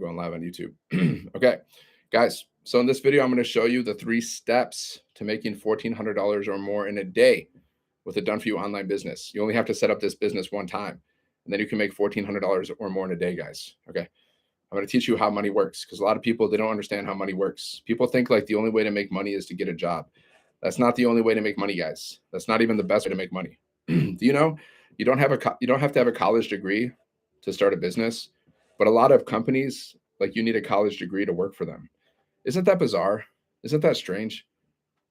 going live on YouTube. Okay, guys. So in this video, I'm going to show you the 3 steps to making $1,400 or more in a day with a done for you online business. You only have to set up this business one time, and then you can make $1,400 or more in a day, guys. Okay. I'm going to teach you how money works, because a lot of people, they don't understand how money works. People think like the only way to make money is to get a job. That's not the only way to make money, guys. That's not even the best way to make money. Do you know you don't have to have a college degree to start a business, but a lot of companies, like, you need a college degree to work for them. Isn't that bizarre? Isn't that strange?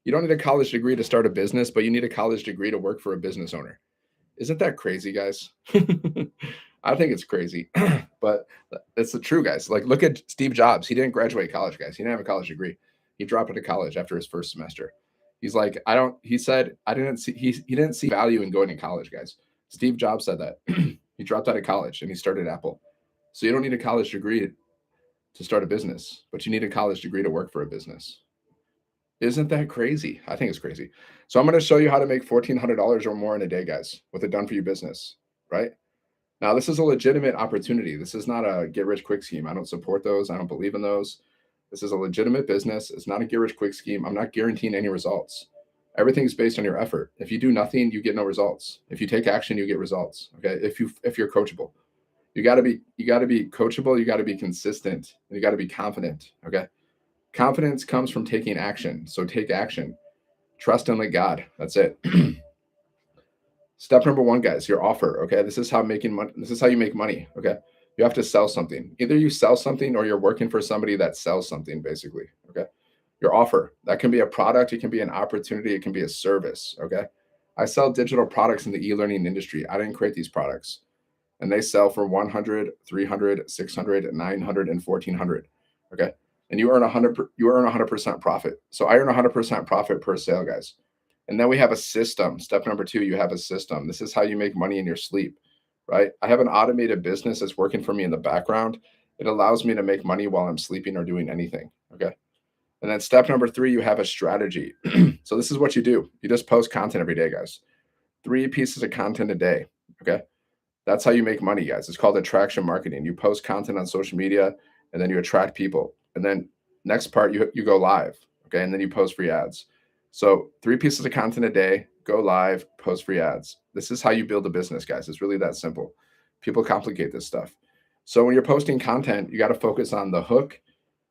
You don't need a college degree to start a business, but you need a college degree to work for a business owner. Isn't that crazy, guys? I think it's crazy, but it's the true, guys. Like, look at Steve Jobs. He didn't graduate college, guys. He didn't have a college degree. He dropped out of college after his first semester. He's like, he said, he didn't see value in going to college, guys. Steve Jobs said that. He dropped out of college and he started Apple. So you don't need a college degree to start a business, but you need a college degree to work for a business. Isn't that crazy? I think it's crazy. So I'm going to show you how to make $1,400 or more in a day, guys, with a done for you business, right? Now, this is a legitimate opportunity. This is not a get rich quick scheme. I don't support those. I don't believe in those. This is a legitimate business. It's not a get rich quick scheme. I'm not guaranteeing any results. Everything's based on your effort. If you do nothing, you get no results. If you take action, you get results. Okay. If you're coachable, you got to be coachable. You got to be consistent, and you got to be confident. Okay. Confidence comes from taking action. So take action. Trust and let God. That's it. Step number 1, guys, your offer. Okay. This is how making money. This is how you make money. Okay. You have to sell something. Either you sell something or you're working for somebody that sells something, basically. Okay. Your offer. That can be a product. It can be an opportunity. It can be a service. Okay. I sell digital products in the e-learning industry. I didn't create these products, and they sell for 100, 300, 600, 900, and 1,400. Okay. And you earn 100% profit. So I earn 100% profit per sale, guys. And then we have a system. Step number 2, you have a system. This is how you make money in your sleep, right? I have an automated business that's working for me in the background. It allows me to make money while I'm sleeping or doing anything. Okay. And then step number 3, you have a strategy. So this is what you do. You just post content every day, guys. 3 pieces of content a day. Okay. That's how you make money, guys. It's called attraction marketing. You post content on social media, and then you attract people. And then next part, you go live. Okay. And then you post free ads. So 3 pieces of content a day, go live, post free ads. This is how you build a business, guys. It's really that simple. People complicate this stuff. So when you're posting content, you got to focus on the hook.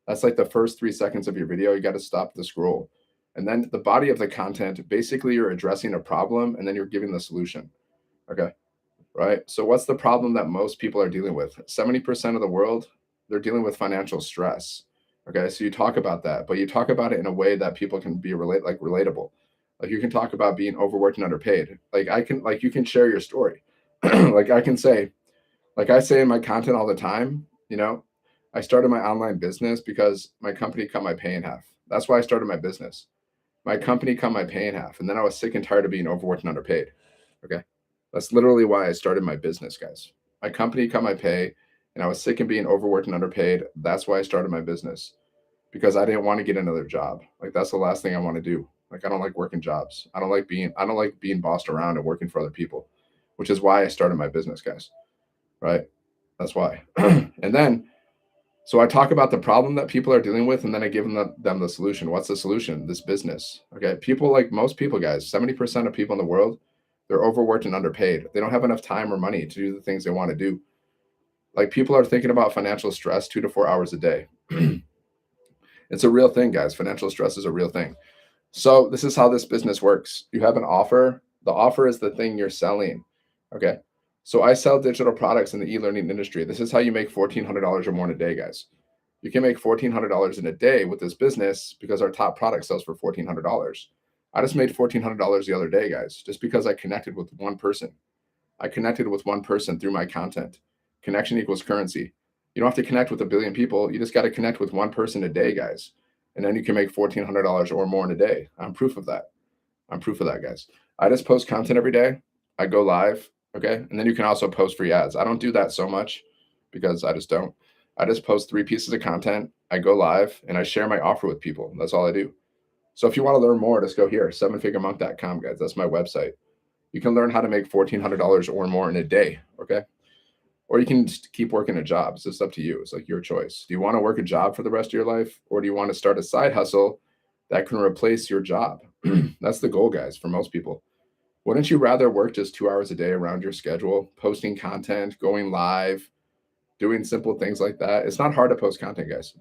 That's like the first 3 seconds of your video. You got to stop the scroll. And then the body of the content, basically you're addressing a problem, and then you're giving the solution. Okay. Right. So what's the problem that most people are dealing with? 70% of the world, they're dealing with financial stress. Okay. So you talk about that, but you talk about it in a way that people can be relatable. Like, you can talk about being overworked and underpaid. You can share your story. I say in my content all the time, I started my online business because my company cut my pay in half. That's why I started my business. My company cut my pay in half. And then I was sick and tired of being overworked and underpaid. Okay. That's literally why I started my business, guys. My company cut my pay, and I was sick of being overworked and underpaid. That's why I started my business, because I didn't want to get another job. Like, that's the last thing I want to do. Like, I don't like working jobs. I don't like being bossed around and working for other people, which is why I started my business, guys. Right? That's why. And then, so I talk about the problem that people are dealing with, and then I give them the solution. What's the solution? This business. Okay. People, like most people, guys, 70% of people in the world, they're overworked and underpaid. They don't have enough time or money to do the things they want to do. Like, people are thinking about financial stress 2 to 4 hours a day. It's a real thing, guys. Financial stress is a real thing. So this is how this business works. You have an offer. The offer is the thing you're selling. Okay. So I sell digital products in the e-learning industry. This is how you make $1,400 or more in a day, guys. You can make $1,400 in a day with this business because our top product sells for $1,400. I just made $1,400 the other day, guys, just because I connected with one person. I connected with one person through my content. Connection equals currency. You don't have to connect with a billion people. You just got to connect with one person a day, guys. And then you can make $1,400 or more in a day. I'm proof of that. Guys. I just post content every day. I go live. Okay. And then you can also post free ads. I don't do that so much because I just don't. I just post 3 pieces of content. I go live and I share my offer with people. That's all I do. So if you want to learn more, just go here, 7figuremonk.com, guys. That's my website. You can learn how to make $1,400 or more in a day. Okay. or you can just keep working a job. It's just up to you. It's like your choice. Do you want to work a job for the rest of your life, or do you want to start a side hustle that can replace your job? That's the goal, guys, for most people. Wouldn't you rather work just 2 hours a day around your schedule, posting content, going live, doing simple things like that? It's not hard to post content, guys.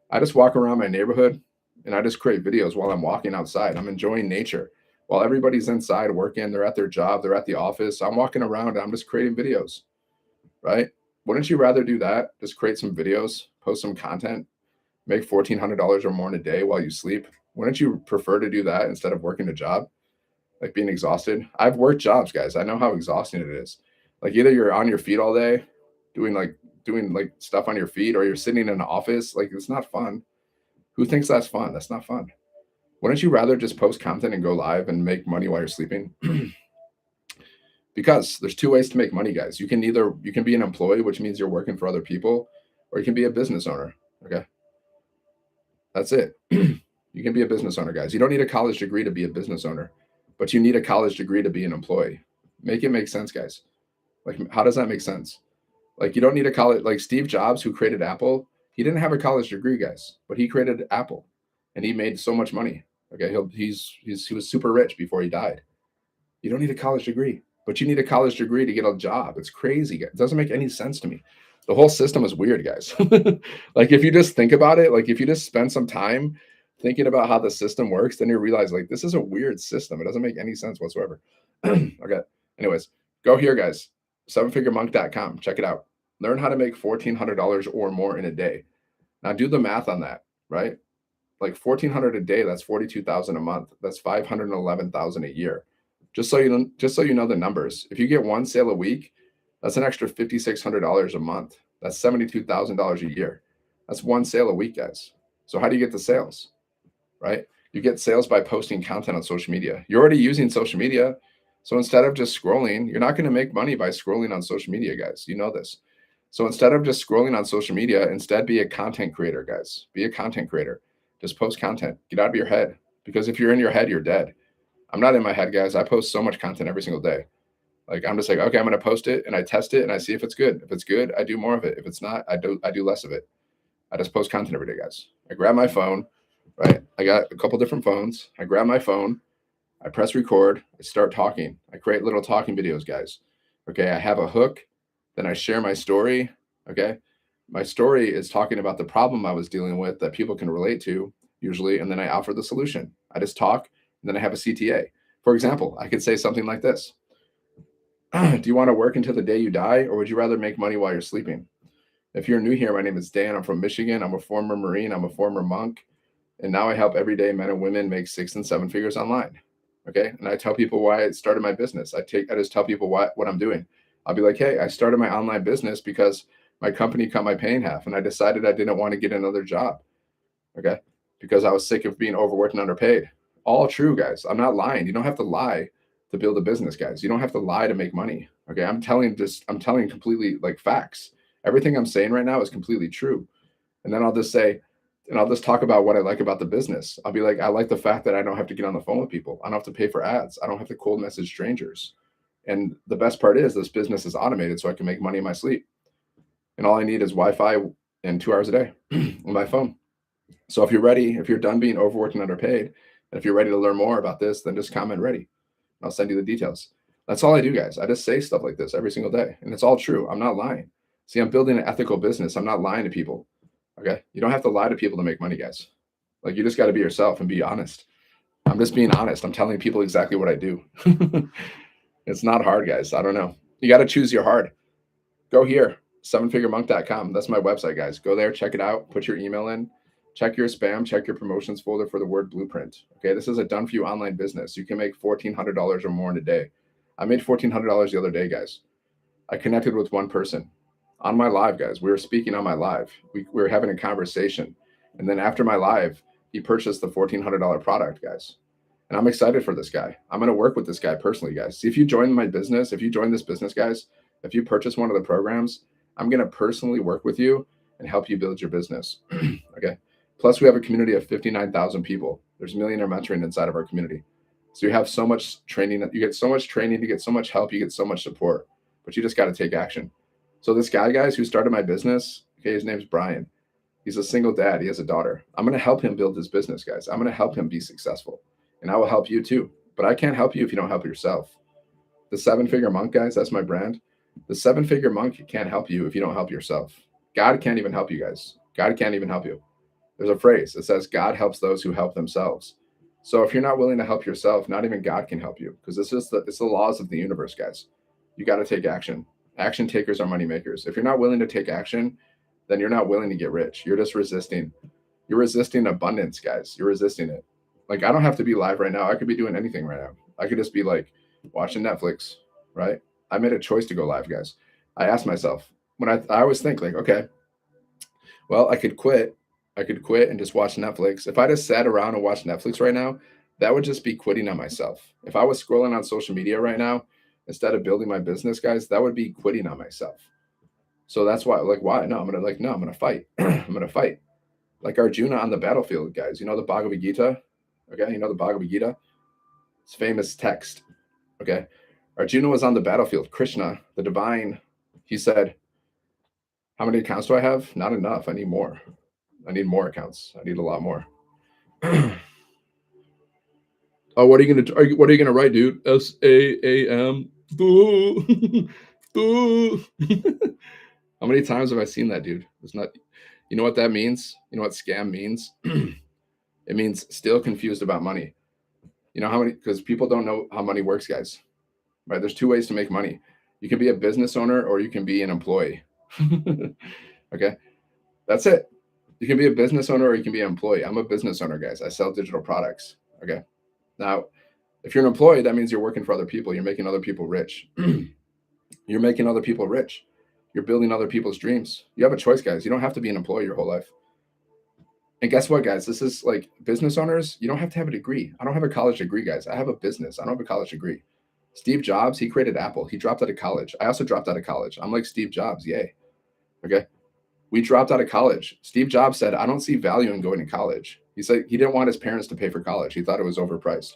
I just walk around my neighborhood and I just create videos while I'm walking outside. I'm enjoying nature. While everybody's inside working, they're at their job, they're at the office. I'm walking around and I'm just creating videos, right? Wouldn't you rather do that? Just create some videos, post some content, make $1,400 or more in a day while you sleep? Wouldn't you prefer to do that instead of working a job, like being exhausted? I've worked jobs, guys. I know how exhausting it is. Like either you're on your feet all day doing like stuff on your feet, or you're sitting in an office. Like it's not fun. Who thinks that's fun? That's not fun. Wouldn't you rather just post content and go live and make money while you're sleeping? Because there's two ways to make money, guys. You can be an employee, which means you're working for other people, or you can be a business owner. Okay, that's it. You can be a business owner, guys. You don't need a college degree to be a business owner, but you need a college degree to be an employee. Make it make sense, guys. Like, how does that make sense? Like, you don't need a college. Like Steve Jobs, who created Apple, he didn't have a college degree, guys, but he created Apple, and he made so much money. Okay, he was super rich before he died. You don't need a college degree, but you need a college degree to get a job. It's crazy. It doesn't make any sense to me. The whole system is weird, guys. Like if you just think about it, like if you just spend some time thinking about how the system works, then you realize like this is a weird system. It doesn't make any sense whatsoever. Okay. Anyways, go here, guys. Sevenfiguremonk.com. Check it out. Learn how to make $1,400 or more in a day. Now do the math on that, right? Like 1,400 a day, that's 42,000 a month. That's 511,000 a year. Just so you know the numbers. If you get one sale a week, that's an extra $5,600 a month. That's $72,000 a year. That's one sale a week, guys. So how do you get the sales? Right? You get sales by posting content on social media. You're already using social media. So instead of just scrolling, you're not going to make money by scrolling on social media, guys. You know this. So instead of just scrolling on social media, instead be a content creator, guys. Be a content creator. Just post content. Get out of your head. Because if you're in your head, you're dead. I'm not in my head, guys. I post so much content every single day. Like I'm just like, okay, I'm gonna post it and I test it and I see if it's good. If it's good, I do more of it. If it's not, I do less of it. I just post content every day, guys. I grab my phone, right? I got a couple different phones. I grab my phone, I press record, I start talking. I create little talking videos, guys. Okay, I have a hook, then I share my story. Okay. My story is talking about the problem I was dealing with that people can relate to, usually, and then I offer the solution. I just talk, and then I have a CTA. For example, I could say something like this. Do you want to work until the day you die, or would you rather make money while you're sleeping? If you're new here, my name is Dan. I'm from Michigan. I'm a former Marine. I'm a former monk. And now I help everyday men and women make 6 and 7 figures online. Okay. And I tell people why I started my business. I just tell people what I'm doing. I'll be like, hey, I started my online business because my company cut my pay in half and I decided I didn't want to get another job. Okay. Because I was sick of being overworked and underpaid. All true, guys. I'm not lying. You don't have to lie to build a business, guys. You don't have to lie to make money. Okay. I'm telling completely like facts. Everything I'm saying right now is completely true. And then I'll just say, and I'll just talk about what I like about the business. I'll be like, I like the fact that I don't have to get on the phone with people. I don't have to pay for ads. I don't have to cold message strangers. And the best part is this business is automated so I can make money in my sleep. And all I need is Wi-Fi and 2 hours a day on my phone. So if you're ready, if you're done being overworked and underpaid, and if you're ready to learn more about this, then just comment ready. I'll send you the details. That's all I do, guys. I just say stuff like this every single day. And it's all true. I'm not lying. See, I'm building an ethical business. I'm not lying to people. Okay. You don't have to lie to people to make money, guys. Like you just got to be yourself and be honest. I'm just being honest. I'm telling people exactly what I do. It's not hard, guys. I don't know. You got to choose your hard. Go here, sevenfiguremonk.com. That's my website, guys. Go there, check it out, put your email in, check your spam, check your promotions folder for the word blueprint. Okay, this is a done for you online business. You can make $1,400 or more in a day. I made $1,400 the other day, guys. I connected with one person on my live, guys. We were speaking on my live. We were having a conversation. And then after my live, he purchased the $1,400 product, guys. And I'm excited for this guy. I'm going to work with this guy personally, guys. See, if you join my business, if you join this business, guys, if you purchase one of the programs, I'm going to personally work with you and help you build your business. Okay. Plus, we have a community of 59,000 people. There's millionaire mentoring inside of our community. So you have so much training. You get so much training, you get so much help, you get so much support, but you just got to take action. So this guy, guys, who started my business, okay, his name's Brian. He's a single dad. He has a daughter. I'm going to help him build his business, guys. I'm going to help him be successful. And I will help you too. But I can't help you if you don't help yourself. The seven figure monk, guys, that's my brand. The seven figure monk can't help you if you don't help yourself. God can't even help you, guys. God can't even help you. There's a phrase that says, God helps those who help themselves. So if you're not willing to help yourself, not even God can help you, because it's the laws of the universe, guys. You got to take action. Action takers are money makers. If you're not willing to take action, then you're not willing to get rich. You're just resisting. You're resisting abundance, guys. You're resisting it. Like, I don't have to be live right now. I could be doing anything right now. I could just be like watching Netflix, right? I made a choice to go live, guys. I asked myself, when I always think like, okay, well, I could quit. I could quit and just watch Netflix. If I just sat around and watched Netflix right now, that would just be quitting on myself. If I was scrolling on social media right now, instead of building my business, guys, that would be quitting on myself. So that's why, like, why? No, I'm gonna fight. I'm gonna fight. Like Arjuna on the battlefield, guys. You know the Bhagavad Gita? Okay, you know the Bhagavad Gita? It's famous text. Okay. Arjuna was on the battlefield. Krishna, the divine, he said, how many accounts do I have? Not enough. I need more. I need more accounts. I need a lot more. Oh, what are you gonna write, dude? SAAM. Boo. Boo. How many times have I seen that, dude? It's not. You know what that means? You know what scam means? It means still confused about money. You know how many? Because people don't know how money works, guys. Right? There's two ways to make money. You can be a business owner or you can be an employee. Okay, that's it. You can be a business owner or you can be an employee. I'm a business owner, guys. I sell digital products. Okay. Now, if you're an employee, that means you're working for other people. You're making other people rich. You're making other people rich. You're building other people's dreams. You have a choice, guys. You don't have to be an employee your whole life. And guess what, guys? This is like business owners. You don't have to have a degree. I don't have a college degree, guys. I have a business. I don't have a college degree. Steve Jobs, he created Apple. He dropped out of college. I also dropped out of college. I'm like Steve Jobs. Yay. Okay. We dropped out of college. Steve Jobs said, I don't see value in going to college. He said he didn't want his parents to pay for college. He thought it was overpriced.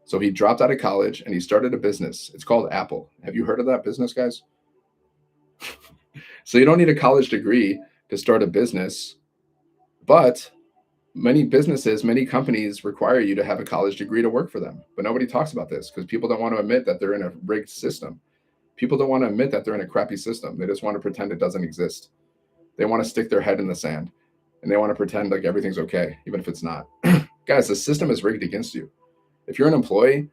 So he dropped out of college and he started a business. It's called Apple. Have you heard of that business, guys? So you don't need a college degree to start a business, but many businesses, many companies require you to have a college degree to work for them. But nobody talks about this because people don't want to admit that they're in a rigged system. People don't want to admit that they're in a crappy system. They just want to pretend it doesn't exist. They want to stick their head in the sand and they want to pretend like everything's okay, even if it's not. Guys, the system is rigged against you. If you're an employee,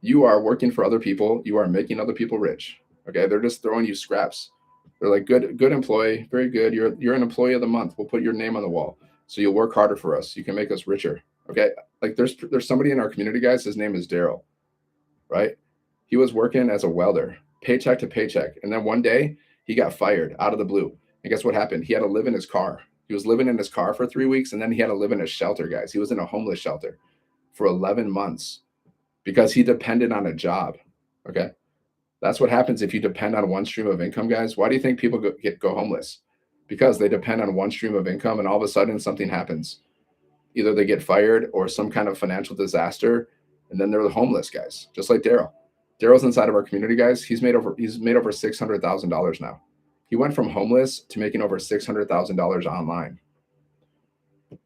you are working for other people. You are making other people rich. Okay. They're just throwing you scraps. They're like, good employee. Very good. You're an employee of the month. We'll put your name on the wall. So you'll work harder for us. You can make us richer. Okay. Like there's somebody in our community, guys. His name is Daryl, right? He was working as a welder, paycheck to paycheck. And then one day he got fired out of the blue. And guess what happened? He had to live in his car. He was living in his car for 3 weeks. And then he had to live in a shelter, guys. He was in a homeless shelter for 11 months because he depended on a job. Okay. That's what happens if you depend on one stream of income, guys. Why do you think people go homeless? Because they depend on one stream of income and all of a sudden something happens. Either they get fired or some kind of financial disaster, and then they're homeless, guys. Just like Daryl. Daryl's inside of our community, guys. He's made over $600,000 now. He went from homeless to making over $600,000 online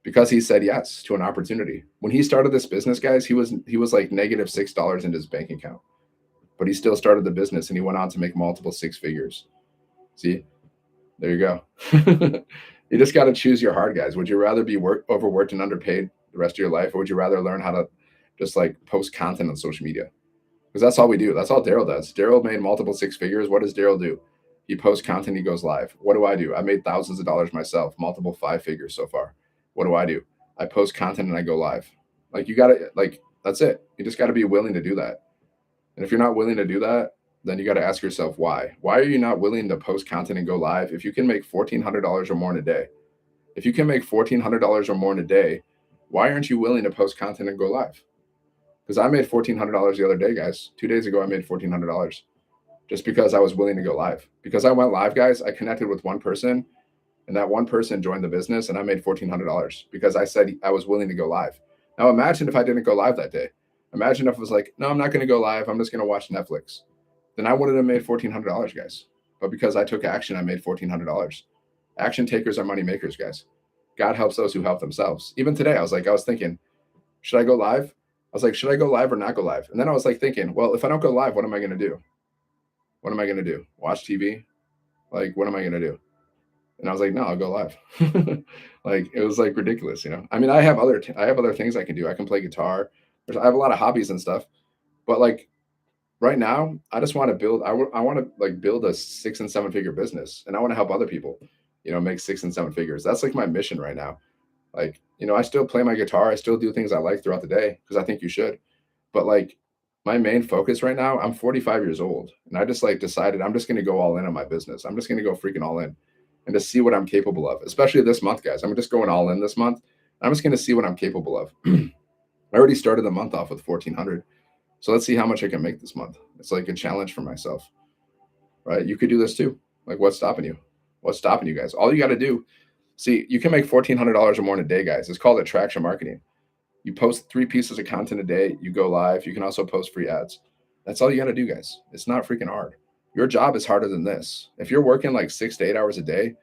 because he said yes to an opportunity. When he started this business, guys, he was like negative $6 in his bank account. But he still started the business and he went on to make multiple six figures. See, there you go. You just got to choose your heart, guys. Would you rather be overworked and underpaid the rest of your life? Or would you rather learn how to just like post content on social media? Because that's all we do. That's all Daryl does. Daryl made multiple six figures. What does Daryl do? He posts content, he goes live. What do? I made thousands of dollars myself, multiple 5 figures so far. What do? I post content and I go live. Like you got to, like, that's it. You just got to be willing to do that. And if you're not willing to do that, then you got to ask yourself why. Why are you not willing to post content and go live if you can make $1,400 or more in a day? If you can make $1,400 or more in a day, why aren't you willing to post content and go live? Because I made $1,400 the other day, guys. 2 days ago, I made $1,400 just because I was willing to go live. Because I went live, guys, I connected with one person and that one person joined the business and I made $1,400 because I said I was willing to go live. Now imagine if I didn't go live that day. Imagine if it was like, no, I'm not going to go live. I'm just going to watch Netflix. Then I wouldn't have made $1,400, guys. but because I took action, I made $1,400. Action takers are money makers, guys. God helps those who help themselves. Even today, I was thinking, should I go live? I was like, should I go live or not go live? And then I was like thinking, well, if I don't go live, what am I going to do? What am I going to do? Watch TV? Like, what am I going to do? And I was like, no, I'll go live. Like, it was like ridiculous, you know. I mean, I have other things I can do. I can play guitar. I have a lot of hobbies and stuff. But like right now, I just want to build. I want to like build a 6 and 7 figure business, and I want to help other people, you know, make 6 and 7 figures. That's like my mission right now. Like, you know, I still play my guitar. I still do things I like throughout the day because I think you should. But like my main focus right now, I'm 45 years old and I just like decided I'm just going to go all in on my business. I'm just going to go freaking all in and to see what I'm capable of, especially this month, guys. I'm just going all in this month. I'm just going to see what I'm capable of. I already started the month off with 1,400. So let's see how much I can make this month. It's like a challenge for myself, right? You could do this too. Like, what's stopping you? What's stopping you guys? All you got to do, see, you can make $1,400 or more in a day, guys. It's called attraction marketing. You post 3 pieces of content a day, you go live. You can also post free ads. That's all you got to do, guys. It's not freaking hard. Your job is harder than this. If you're working like 6 to 8 hours a day,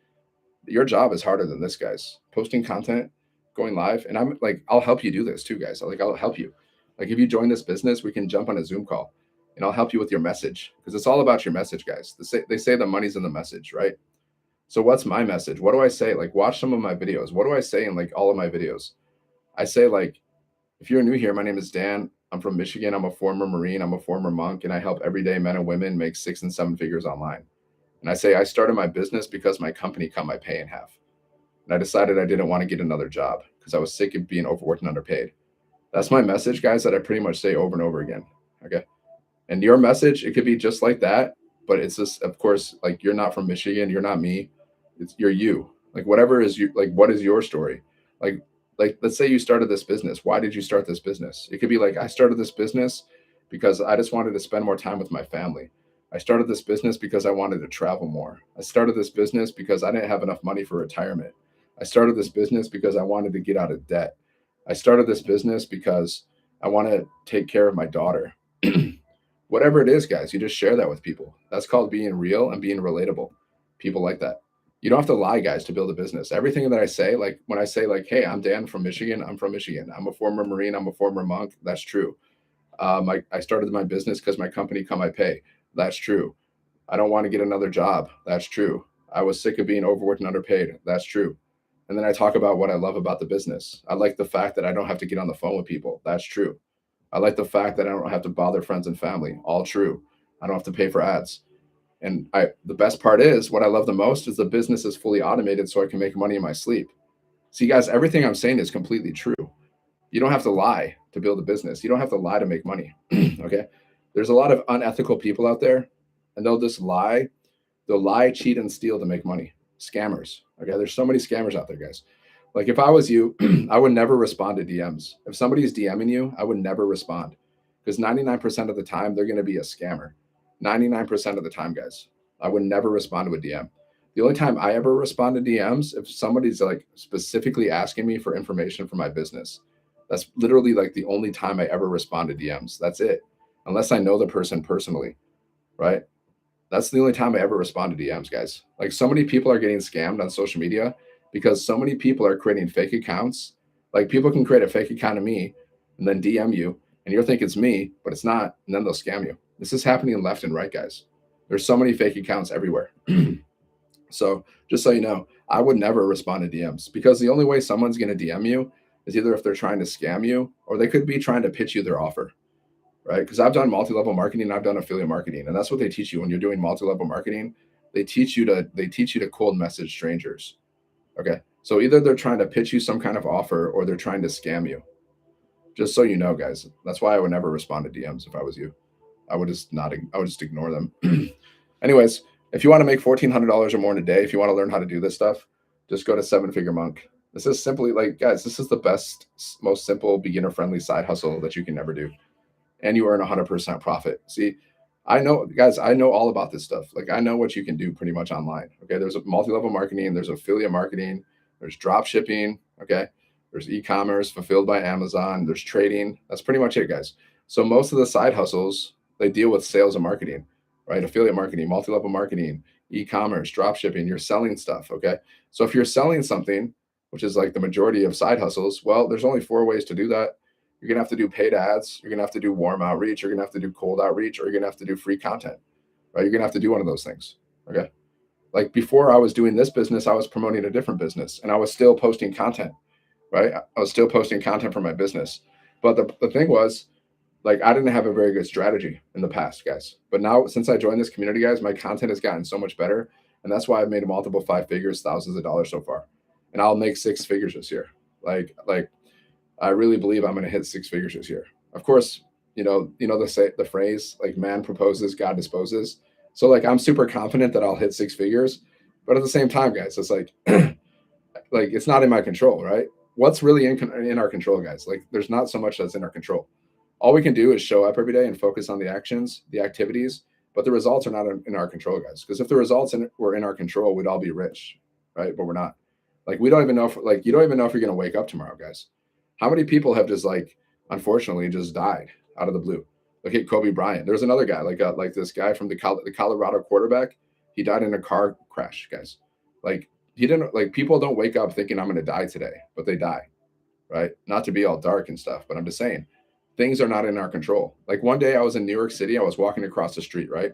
your job is harder than this, guys. Posting content, going live, and I'm like, I'll help you do this too, guys. Like, I'll help you. Like, if you join this business, we can jump on a Zoom call, and I'll help you with your message because it's all about your message, guys. They say the money's in the message, right? So what's my message? What do I say? Like, watch some of my videos. What do I say in like all of my videos? I say like, if you're new here, my name is Dan. I'm from Michigan. I'm a former Marine. I'm a former monk, and I help everyday men and women make 6 and 7 figures online. And I say I started my business because my company cut my pay in half. And I decided I didn't want to get another job because I was sick of being overworked and underpaid. That's my message, guys, that I pretty much say over and over again. Okay. And your message, it could be just like that, but it's just, of course, like you're not from Michigan, you're not me, you're you. Like whatever is you, like what is your story? Like, like let's say you started this business. Why did you start this business? It could be like I started this business because I just wanted to spend more time with my family. I started this business because I wanted to travel more. I started this business because I didn't have enough money for retirement. I started this business because I wanted to get out of debt. I started this business because I want to take care of my daughter. Whatever it is, guys, you just share that with people. That's called being real and being relatable. People like that. You don't have to lie, guys, to build a business. Everything that I say, like when I say, like, hey, I'm Dan from Michigan, I'm from Michigan. I'm a former Marine, I'm a former monk. That's true. I started my business because my company cut my pay. That's true. I don't want to get another job. That's true. I was sick of being overworked and underpaid. That's true. And then I talk about what I love about the business. I like the fact that I don't have to get on the phone with people. That's true. I like the fact that I don't have to bother friends and family. All true. I don't have to pay for ads. And the best part is what I love the most is the business is fully automated so I can make money in my sleep. See, guys, everything I'm saying is completely true. You don't have to lie to build a business. You don't have to lie to make money. Okay. There's a lot of unethical people out there and they'll just lie. They'll lie, cheat, and steal to make money. Scammers. Okay. There's so many scammers out there, guys. Like if I was you, I would never respond to DMs. If somebody's DMing you, I would never respond because 99% of the time they're going to be a scammer. 99% of the time, guys, I would never respond to a DM. The only time I ever respond to DMs if somebody's like specifically asking me for information for my business. That's literally like the only time I ever respond to DMs. That's it. Unless I know the person personally, right? That's the only time I ever respond to DMs, guys. Like so many people are getting scammed on social media because so many people are creating fake accounts. Like people can create a fake account of me and then DM you and you'll think it's me, but it's not. And then they'll scam you. This is happening left and right, guys. There's so many fake accounts everywhere. So just so you know, I would never respond to DMs because the only way someone's going to DM you is either if they're trying to scam you or they could be trying to pitch you their offer, right? Because I've done multi-level marketing, I've done affiliate marketing, and that's what they teach you when you're doing multi-level marketing. They teach you to cold message strangers. Okay, so either they're trying to pitch you some kind of offer or they're trying to scam you. Just so you know, guys, that's why I would never respond to DMs if I was you. I would just not. I would just ignore them. Anyways, if you want to make $1,400 or more in a day, if you want to learn how to do this stuff, just go to Seven Figure Monk. This is simply like, guys, this is the best, most simple, beginner-friendly side hustle that you can never do, and you earn 100% profit. See, I know, guys, I know all about this stuff. Like, I know what you can do pretty much online. Okay, there's a multi-level marketing, there's affiliate marketing, there's drop shipping. Okay, there's e-commerce fulfilled by Amazon. There's trading. That's pretty much it, guys. So most of the side hustles they deal with sales and marketing, right? Affiliate marketing, multi-level marketing, e-commerce, drop shipping, you're selling stuff. Okay. So if you're selling something, which is like the majority of side hustles, well, there's only 4 ways to do that. You're going to have to do paid ads. You're going to have to do warm outreach. You're going to have to do cold outreach, or you're going to have to do free content, right? You're going to have to do one of those things. Okay. Like before I was doing this business, I was promoting a different business and I was still posting content, right? I was still posting content for my business. But the thing was, like, I didn't have a very good strategy in the past, guys. But now, since I joined this community, guys, my content has gotten so much better. And that's why I've made multiple 5 figures, thousands of dollars so far. And I'll make 6 figures this year. Like I really believe I'm going to hit 6 figures this year. Of course, the phrase like man proposes, God disposes. So like I'm super confident that I'll hit 6 figures, but at the same time, guys, it's like like it's not in my control, right? What's really in our control, guys? Like there's not so much that's in our control. All we can do is show up every day and focus on the actions, the activities, but the results are not in our control, guys. Because if the results were in our control, we'd all be rich, right? But we're not. Like we don't even know if like you don't even know if you're gonna wake up tomorrow, guys. How many people have just like unfortunately just died out of the blue? Look at Kobe Bryant. There's another guy like this guy from the Colorado quarterback. He died in a car crash, guys. Like he didn't like people don't wake up thinking I'm gonna die today, but they die, right? Not to be all dark and stuff, but I'm just saying things are not in our control. Like one day I was in New York City, I was walking across the street, right?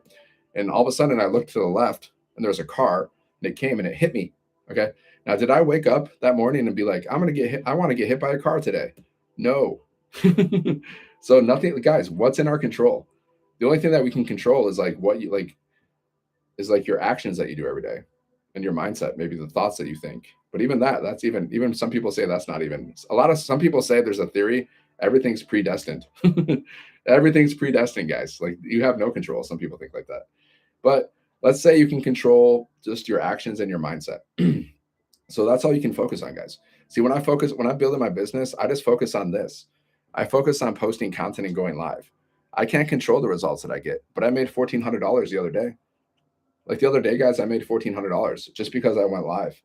And all of a sudden I looked to the left and there's a car and it came and it hit me. Okay. Now, did I wake up that morning and be like, I'm going to get hit? I want to get hit by a car today? No. So nothing, guys, what's in our control? The only thing that we can control is like what you like is like your actions that you do every day and your mindset, maybe the thoughts that you think. But even that's even some people say that's not even some people say there's a theory, everything's predestined. Everything's predestined, guys. Like you have no control. Some people think like that. But let's say you can control just your actions and your mindset. So that's all you can focus on, guys. See, when I'm building my business, I just focus on this. I focus on posting content and going live. I can't control the results that I get, but I made $1,400 the other day. Like the other day, guys, I made $1,400 just because I went live.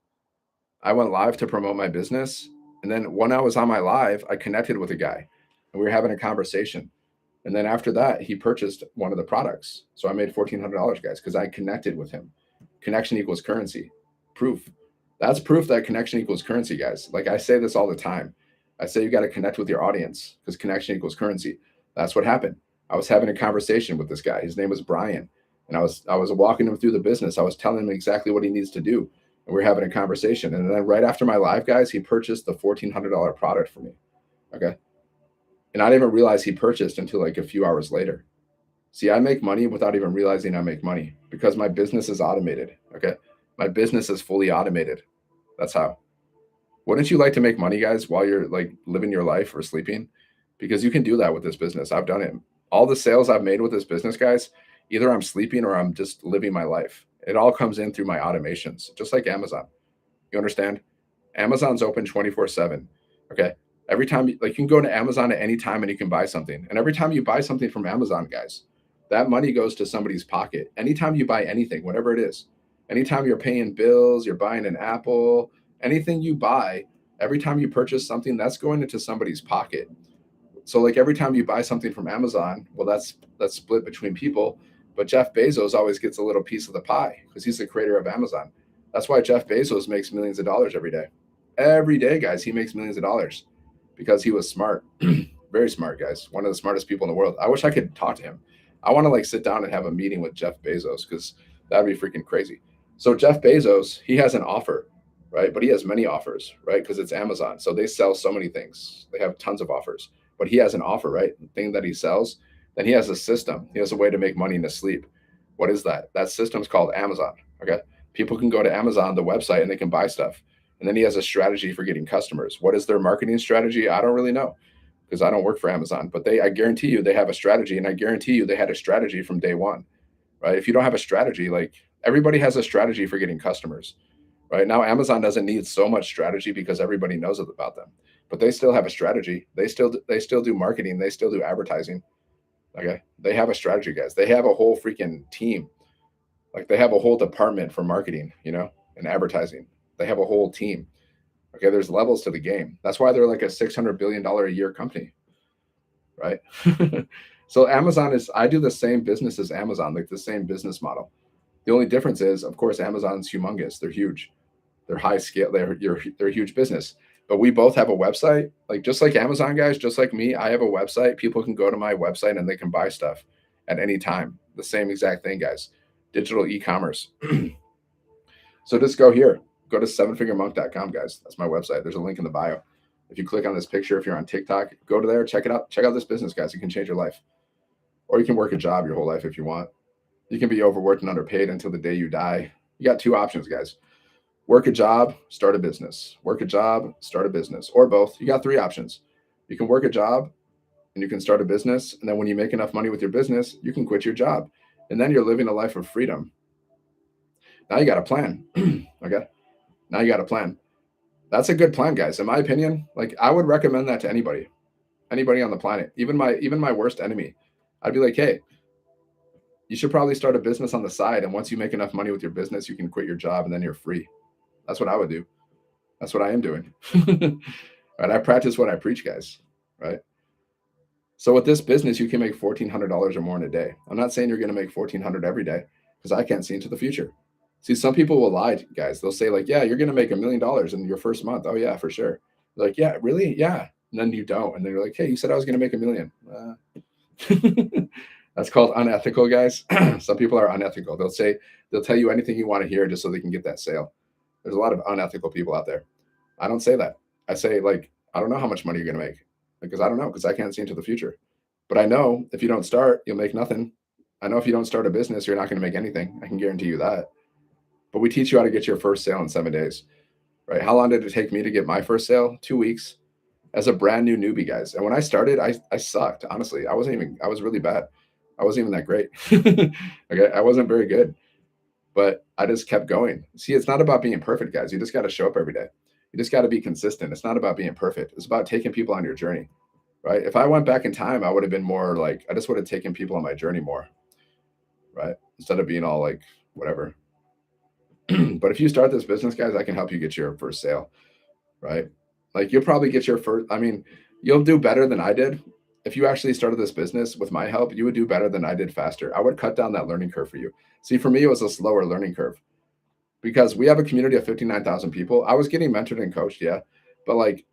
I went live to promote my business. And then when I was on my live, I connected with a guy and we were having a conversation. And then after that, he purchased one of the products. So I made $1,400, guys, because I connected with him. Connection equals currency. Proof. That's proof that connection equals currency, guys. Like I say this all the time. I say you got to connect with your audience because connection equals currency. That's what happened. I was having a conversation with this guy. His name was Brian. And I was walking him through the business. I was telling him exactly what he needs to do. And we were having a conversation. And then right after my live, guys, he purchased the $1,400 product for me. Okay. And I didn't even realize he purchased until like a few hours later. See, I make money without even realizing I make money because my business is automated. Okay. My business is fully automated. That's how. Wouldn't you like to make money, guys, while you're like living your life or sleeping? Because you can do that with this business. I've done it. All the sales I've made with this business, guys, either I'm sleeping or I'm just living my life. It all comes in through my automations, just like Amazon. You understand? Amazon's open 24/7. Okay. Every time, like you can go to Amazon at any time and you can buy something. And every time you buy something from Amazon, guys, that money goes to somebody's pocket. Anytime you buy anything, whatever it is, anytime you're paying bills, you're buying an Apple, anything you buy, every time you purchase something, that's going into somebody's pocket. So like every time you buy something from Amazon, well, that's split between people. But Jeff Bezos always gets a little piece of the pie because he's the creator of Amazon. That's why Jeff Bezos makes millions of dollars every day. Every day, guys, he makes millions of dollars because he was smart. Very smart, guys. One of the smartest people in the world. I wish I could talk to him. I want to like sit down and have a meeting with Jeff Bezos because that'd be freaking crazy. So Jeff Bezos, he has an offer, right? But he has many offers, right? Because it's Amazon. So they sell so many things. They have tons of offers. But he has an offer, right? The thing that he sells. Then he has a system. He has a way to make money in his sleep. What is that? That system's called Amazon. Okay. People can go to Amazon, the website, and they can buy stuff. And then he has a strategy for getting customers. What is their marketing strategy? I don't really know because I don't work for Amazon. But I guarantee you they have a strategy. And I guarantee you they had a strategy from day one, right? If you don't have a strategy, like everybody has a strategy for getting customers, right? Now Amazon doesn't need so much strategy because everybody knows about them. But they still have a strategy. They still do marketing. They still do advertising. Okay. They have a strategy, guys. They have a whole freaking team. Like they have a whole department for marketing, and advertising. They have a whole team. Okay. There's levels to the game. That's why they're like a $600 billion a year company. Right. So I do the same business as Amazon, like the same business model. The only difference is, of course, Amazon's humongous. They're huge. They're high scale. They're a huge business. But we both have a website. Like just like Amazon guys, just like me, I have a website. People can go to my website and they can buy stuff at any time. The same exact thing, guys. Digital e-commerce. So just go here. Go to sevenfiguremonk.com, guys. That's my website. There's a link in the bio. If you click on this picture, if you're on TikTok, go to there, check it out. Check out this business, guys. It can change your life. Or you can work a job your whole life if you want. You can be overworked and underpaid until the day you die. You got two options, guys. Work a job, start a business. Work a job, start a business, or both. You got three options. You can work a job and you can start a business. And then when you make enough money with your business, you can quit your job. And then you're living a life of freedom. Now you got a plan. Okay. Now you got a plan. That's a good plan, guys. In my opinion, like I would recommend that to anybody on the planet, even my worst enemy. I'd be like, hey, you should probably start a business on the side. And once you make enough money with your business, you can quit your job and then you're free. That's what I would do. That's what I am doing. Right. I practice what I preach, guys. Right. So with this business, you can make $1,400 or more in a day. I'm not saying you're going to make $1,400 every day because I can't see into the future. See, some people will lie, guys. They'll say like, yeah, you're going to make $1 million in your first month. Oh yeah, for sure. They're like, yeah, really? Yeah. And then you don't. And then you're like, hey, you said I was going to make $1 million. That's called unethical, guys. Some people are unethical. They'll tell you anything you want to hear just so they can get that sale. There's a lot of unethical people out there. I don't say that. I say like, I don't know how much money you're going to make because I don't know because I can't see into the future. But I know if you don't start, you'll make nothing. I know if you don't start a business, you're not going to make anything. I can guarantee you that. But we teach you how to get your first sale in 7 days, right? How long did it take me to get my first sale? 2 weeks as a brand new newbie, guys. And when I started, I sucked. Honestly, I was really bad. I wasn't even that great. Okay. I wasn't very good, but I just kept going. See, it's not about being perfect, guys. You just got to show up every day. You just got to be consistent. It's not about being perfect. It's about taking people on your journey, right? If I went back in time, I would have been more like, I just would have taken people on my journey more, right? Instead of being all like, whatever. But if you start this business, guys, I can help you get your first sale, right? Like you'll probably get your first, I mean, you'll do better than I did. If you actually started this business with my help, you would do better than I did faster. I would cut down that learning curve for you. See, for me, it was a slower learning curve because we have a community of 59,000 people. I was getting mentored and coached, yeah, but like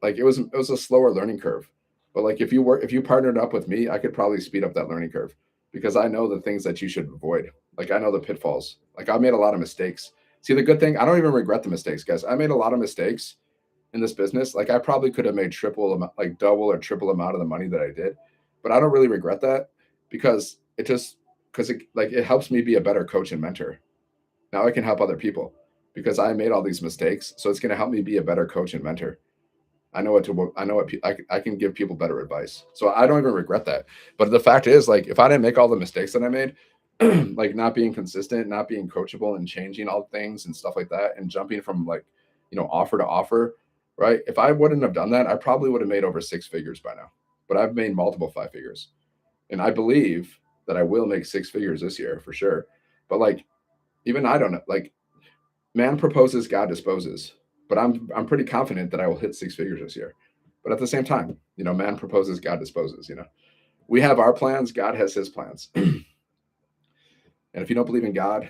it was a slower learning curve. But like if you partnered up with me, I could probably speed up that learning curve because I know the things that you should avoid. Like I know the pitfalls. Like I made a lot of mistakes. See, the good thing, I don't even regret the mistakes, guys. I made a lot of mistakes in this business. Like I probably could have made triple amount, like double or triple amount of the money that I did, but I don't really regret that because it helps me be a better coach and mentor. Now I can help other people because I made all these mistakes. So it's going to help me be a better coach and mentor. I know what I can give people better advice. So I don't even regret that. But the fact is, like, if I didn't make all the mistakes that I made, like not being consistent, not being coachable and changing all things and stuff like that, and jumping from like, offer to offer, right? If I wouldn't have done that, I probably would have made over 6 figures by now. But I've made multiple 5 figures. And I believe that I will make 6 figures this year for sure. But like, even I don't know, like man proposes, God disposes. But I'm pretty confident that I will hit 6 figures this year. But at the same time, man proposes, God disposes. We have our plans, God has his plans. And if you don't believe in God,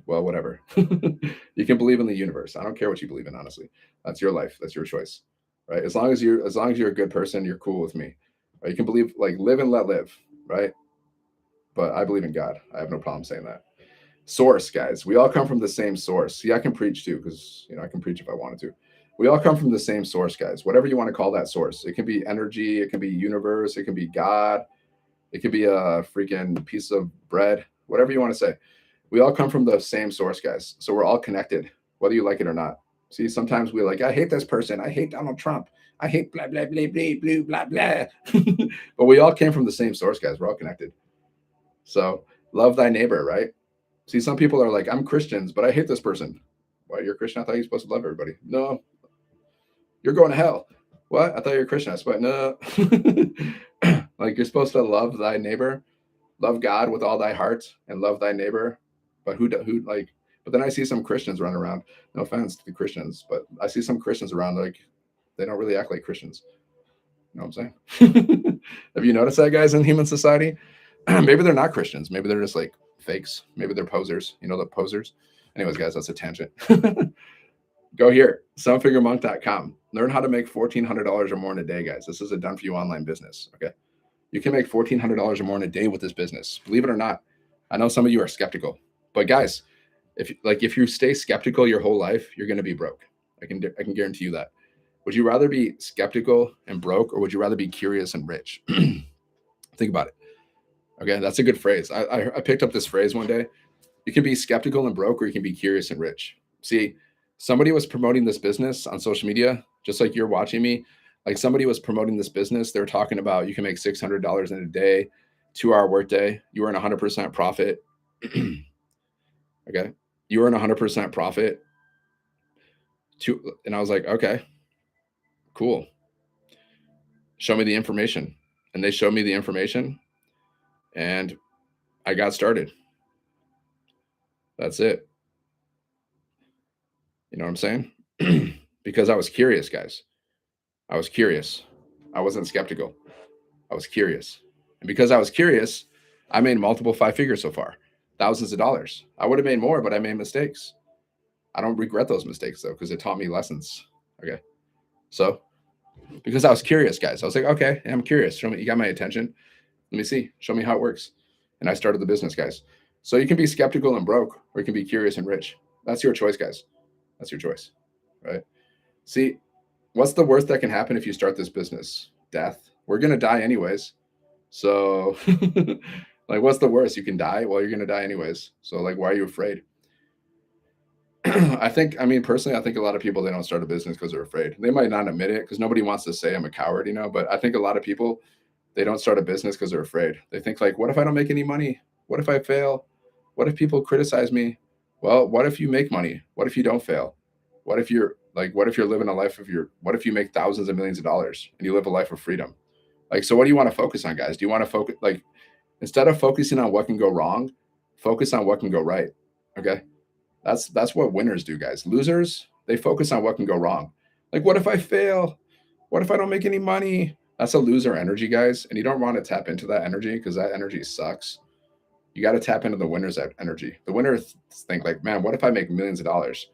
well, whatever. You can believe in the universe. I don't care what you believe in, honestly. That's your life. That's your choice. Right? As long as you're a good person, you're cool with me. Right? You can believe, like, live and let live, right? But I believe in God. I have no problem saying that. Source, guys. We all come from the same source. See, I can preach too, because I can preach if I wanted to. We all come from the same source, guys. Whatever you want to call that source. It can be energy, it can be universe, it can be God, it could be a freaking piece of bread, whatever you want to say. We all come from the same source, guys. So we're all connected, whether you like it or not. See, sometimes we're like, I hate this person. I hate Donald Trump. I hate blah, blah, blah, blah, blah, blah, blah. But we all came from the same source, guys. We're all connected. So love thy neighbor, right? See, some people are like, I'm Christians, but I hate this person. Why, you're a Christian? I thought you're supposed to love everybody. No, you're going to hell. What? I thought you were a Christian. I was like, no. Like, you're supposed to love thy neighbor, love God with all thy heart, and love thy neighbor. But but then I see some Christians run around. No offense to the Christians, but I see some Christians around, like, they don't really act like Christians. You know what I'm saying? Have you noticed that, guys, in human society? Maybe they're not Christians. Maybe they're just like fakes. Maybe they're posers. You know, the posers. Anyways, guys, that's a tangent. Go here, sevenfiguremonk.com. Learn how to make $1,400 or more in a day, guys. This is a done for you online business. Okay. You can make $1,400 or more in a day with this business. Believe it or not. I know some of you are skeptical, but guys, if you stay skeptical your whole life, you're going to be broke. I can guarantee you that. Would you rather be skeptical and broke, or would you rather be curious and rich? Think about it. Okay, that's a good phrase. I picked up this phrase one day. You can be skeptical and broke, or you can be curious and rich. See, somebody was promoting this business on social media, just like you're watching me. Like somebody was promoting this business. They were talking about you can make $600 in a day, 2-hour workday. You earn 100% profit. Okay, you earn 100% profit. And I was like, okay, cool. Show me the information. And they showed me the information, and I got started. That's it. You know what I'm saying? Because I was curious, guys. I was curious. I wasn't skeptical. I was curious. And because I was curious, I made multiple 5 figures so far, thousands of dollars. I would have made more, but I made mistakes. I don't regret those mistakes though, because it taught me lessons. Okay. So because I was curious, guys, I was like, okay, I'm curious. Show me, you got my attention. Let me see. Show me how it works. And I started the business, guys. So you can be skeptical and broke, or you can be curious and rich. That's your choice, guys. That's your choice. Right. See, what's the worst that can happen if you start this business? Death. We're going to die anyways. So like, what's the worst? You can die. Well, you're going to die anyways. So like, why are you afraid? I mean, personally, I think a lot of people, they don't start a business because they're afraid. They might not admit it because nobody wants to say I'm a coward, you know, but I think a lot of people, they don't start a business because they're afraid. They think like, what if I don't make any money? What if I fail? What if people criticize me? Well, what if you make money? What if you don't fail? What if you're living a life of what if you make thousands of millions of dollars and you live a life of freedom? Like, so what do you want to focus on, guys? Do you want to focus, like, instead of focusing on what can go wrong, focus on what can go right. Okay. That's what winners do, guys. Losers, they focus on what can go wrong. Like, what if I fail? What if I don't make any money? That's a loser energy, guys. And you don't want to tap into that energy because that energy sucks. You got to tap into the winner's energy. The winners think like, man, what if I make millions of dollars?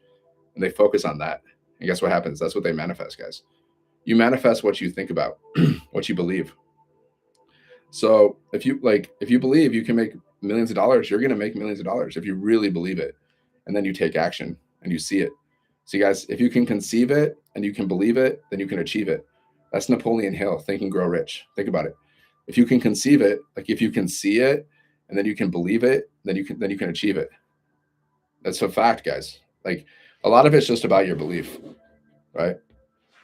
And they focus on that. And guess what happens? That's what they manifest, guys. You manifest what you think about, what you believe. So if you believe you can make millions of dollars, you're going to make millions of dollars if you really believe it. And then you take action and you see it. See, guys, if you can conceive it and you can believe it, then you can achieve it. That's Napoleon Hill, Think and Grow Rich. Think about it. If you can conceive it, like if you can see it and then you can believe it, then you can achieve it. That's a fact, guys. Like, a lot of it's just about your belief, right?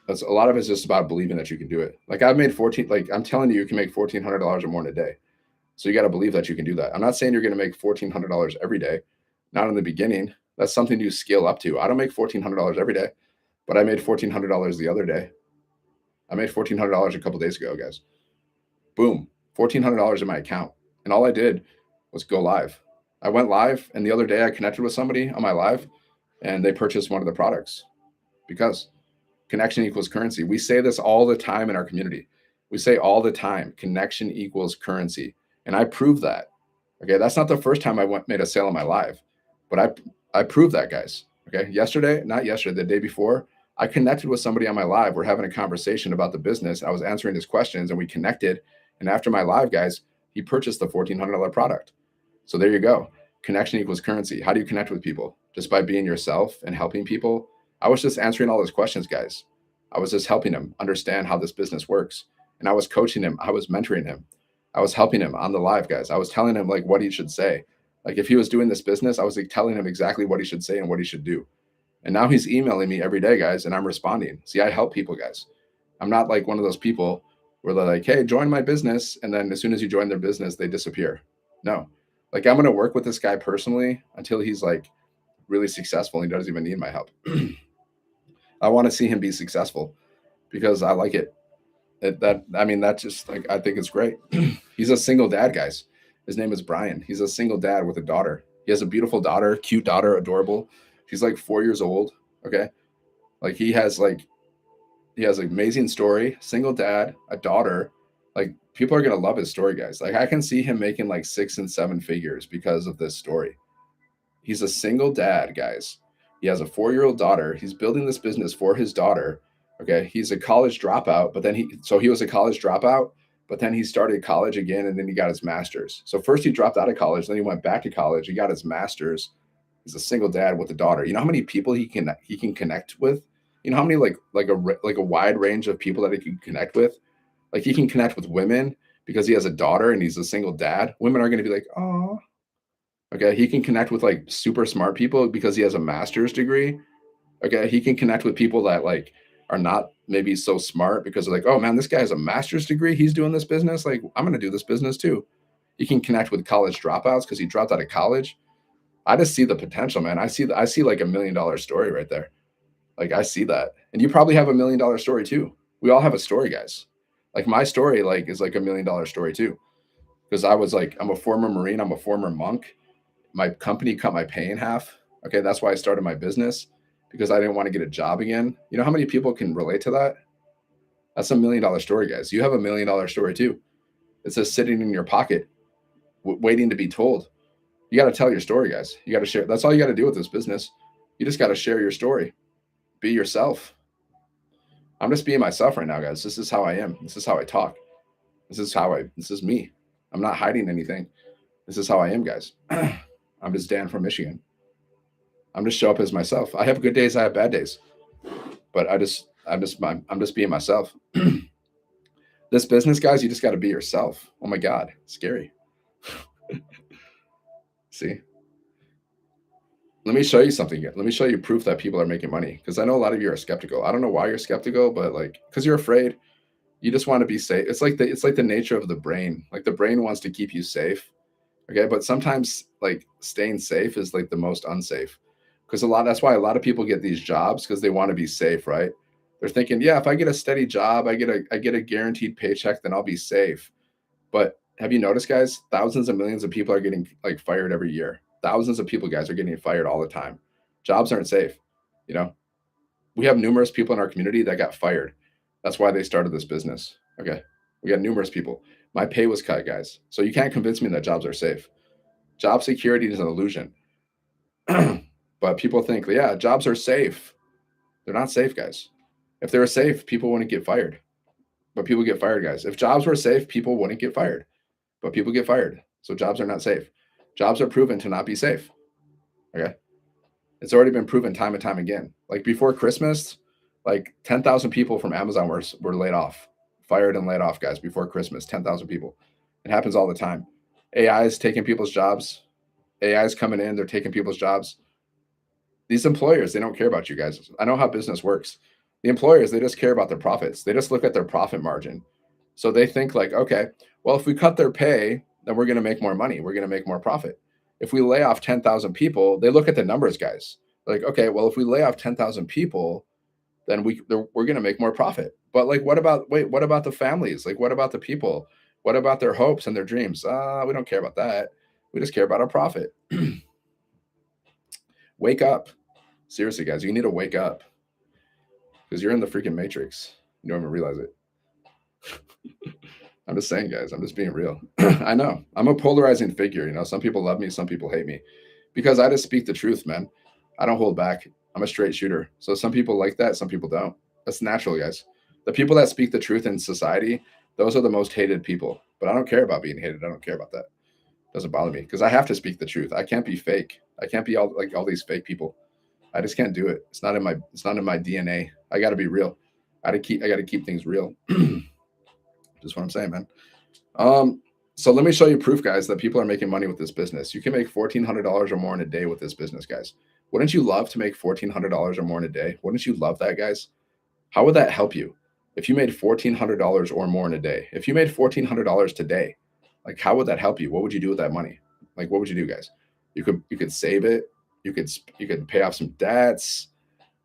That's a lot of it's just about believing that you can do it. Like, I've made 14, like I'm telling you can make $1,400 or more in a day. So you got to believe that you can do that. I'm not saying you're going to make $1,400 every day. Not in the beginning. That's something you scale up to. I don't make $1,400 every day, but I made $1,400 the other day. I made $1,400 a couple days ago, guys. Boom, $1,400 in my account. And all I did was go live. I went live, and the other day I connected with somebody on my live, and they purchased one of the products because connection equals currency. We say this all the time in our community. We say all the time, connection equals currency. And I prove that. Okay, that's not the first time I made a sale on my live, but I proved that, guys. Okay, not yesterday, the day before, I connected with somebody on my live. We're having a conversation about the business. I was answering his questions, and we connected. And after my live, guys, he purchased the $1,400 product. So there you go. Connection equals currency. How do you connect with people? Just by being yourself and helping people. I was just answering all those questions, guys. I was just helping him understand how this business works. And I was coaching him. I was mentoring him. I was helping him on the live, guys. I was telling him like what he should say. Like if he was doing this business, I was like telling him exactly what he should say and what he should do. And now he's emailing me every day, guys, and I'm responding. See, I help people, guys. I'm not like one of those people where they're like, hey, join my business. And then as soon as you join their business, they disappear. No, like I'm going to work with this guy personally until he's like really successful. And he doesn't even need my help. I want to see him be successful because I like it. That's just like, I think it's great. He's a single dad, guys. His name is Brian. He's a single dad with a daughter. He has a beautiful daughter, cute daughter, adorable. She's like 4 years old. Okay. Like he has an amazing story, single dad, a daughter, like People are gonna love his story, guys. Like I can see him making like 6 and 7 figures because of this story. He's a single dad, guys. He has a 4-year-old daughter. He's building this business for his daughter. Okay. He's a college dropout, but then he was a college dropout, but then he started college again and then he got his master's. So first he dropped out of college, then he went back to college. He got his master's. He's a single dad with a daughter. You know how many people he can connect with? You know how many like a wide range of people that he can connect with? Like he can connect with women because he has a daughter and he's a single dad. Women are going to be like, "Oh, okay." He can connect with like super smart people because he has a master's degree. Okay, he can connect with people that like are not maybe so smart because they're like, "Oh man, this guy has a master's degree. He's doing this business. Like, I'm going to do this business too." He can connect with college dropouts because he dropped out of college. I just see the potential, man. I see like $1 million story right there. Like I see that. And you probably have $1 million story too. We all have a story, guys. Like my story like is like $1 million story too. Because I was like, I'm a former Marine, I'm a former monk. My company cut my pay in half. Okay, that's why I started my business because I didn't want to get a job again. You know how many people can relate to that? That's $1 million story, guys. You have $1 million story too. It's just sitting in your pocket, waiting to be told. You got to tell your story, guys. You got to share. That's all you got to do with this business. You just got to share your story. Be yourself. I'm just being myself right now, guys. This is how I am. This is how I talk. This is me. I'm not hiding anything. This is how I am, guys. I'm just Dan from Michigan. I'm just show up as myself. I have good days, I have bad days, but I'm just being myself. This business, guys, you just got to be yourself. Oh my God, scary. See, let me show you something. Let me show you proof that people are making money because I know a lot of you are skeptical. I don't know why you're skeptical, but like because you're afraid. You just want to be safe. It's like the nature of the brain. Like the brain wants to keep you safe. Okay, but sometimes like staying safe is like the most unsafe because that's why a lot of people get these jobs because they want to be safe, right? They're thinking, yeah, if I get a steady job, I get a guaranteed paycheck, then I'll be safe. But have you noticed, guys? Thousands of millions of people are getting like fired every year. Thousands of people, guys, are getting fired all the time. Jobs aren't safe. You know, we have numerous people in our community that got fired. That's why they started this business. Okay. We got numerous people. My pay was cut, guys. So you can't convince me that jobs are safe. Job security is an illusion. But people think, yeah, jobs are safe. They're not safe, guys. If they were safe, people wouldn't get fired. But people get fired, guys. If jobs were safe, people wouldn't get fired. But people get fired. So jobs are not safe. Jobs are proven to not be safe. Okay. It's already been proven time and time again. Like before Christmas, like 10,000 people from Amazon were laid off, fired and laid off, guys, before Christmas. 10,000 people. It happens all the time. AI is taking people's jobs. AI is coming in. They're taking people's jobs. These employers, they don't care about you guys. I know how business works. The employers, they just care about their profits. They just look at their profit margin. So they think like, okay, well, if we cut their pay, then we're going to make more money. We're going to make more profit. If we lay off 10,000 people, they look at the numbers, guys. Like, okay, well, if we lay off 10,000 people, then we're going to make more profit. But like, what about the families? Like, what about the people? What about their hopes and their dreams? We don't care about that. We just care about our profit. Wake up. Seriously, guys, you need to wake up because you're in the freaking matrix. You don't even realize it. I'm just saying, guys, I'm just being real. I know I'm a polarizing figure. You know, some people love me, some people hate me because I just speak the truth, man. I don't hold back. I'm a straight shooter. So some people like that, some people don't. That's natural, guys. The people that speak the truth in society, those are the most hated people. But I don't care about being hated. I don't care about that. It doesn't bother me because I have to speak the truth. I can't be fake. I can't be all these fake people. I just can't do it. It's not in my DNA. I got to be real. I got to keep things real. Just what I'm saying, man. So let me show you proof, guys, that people are making money with this business. You can make $1,400 or more in a day with this business, guys. Wouldn't you love to make $1,400 or more in a day? Wouldn't you love that, guys? How would that help you if you made $1,400 or more in a day? If you made $1,400 today, like how would that help you? What would you do with that money? Like what would you do, guys? You could save it. You could pay off some debts.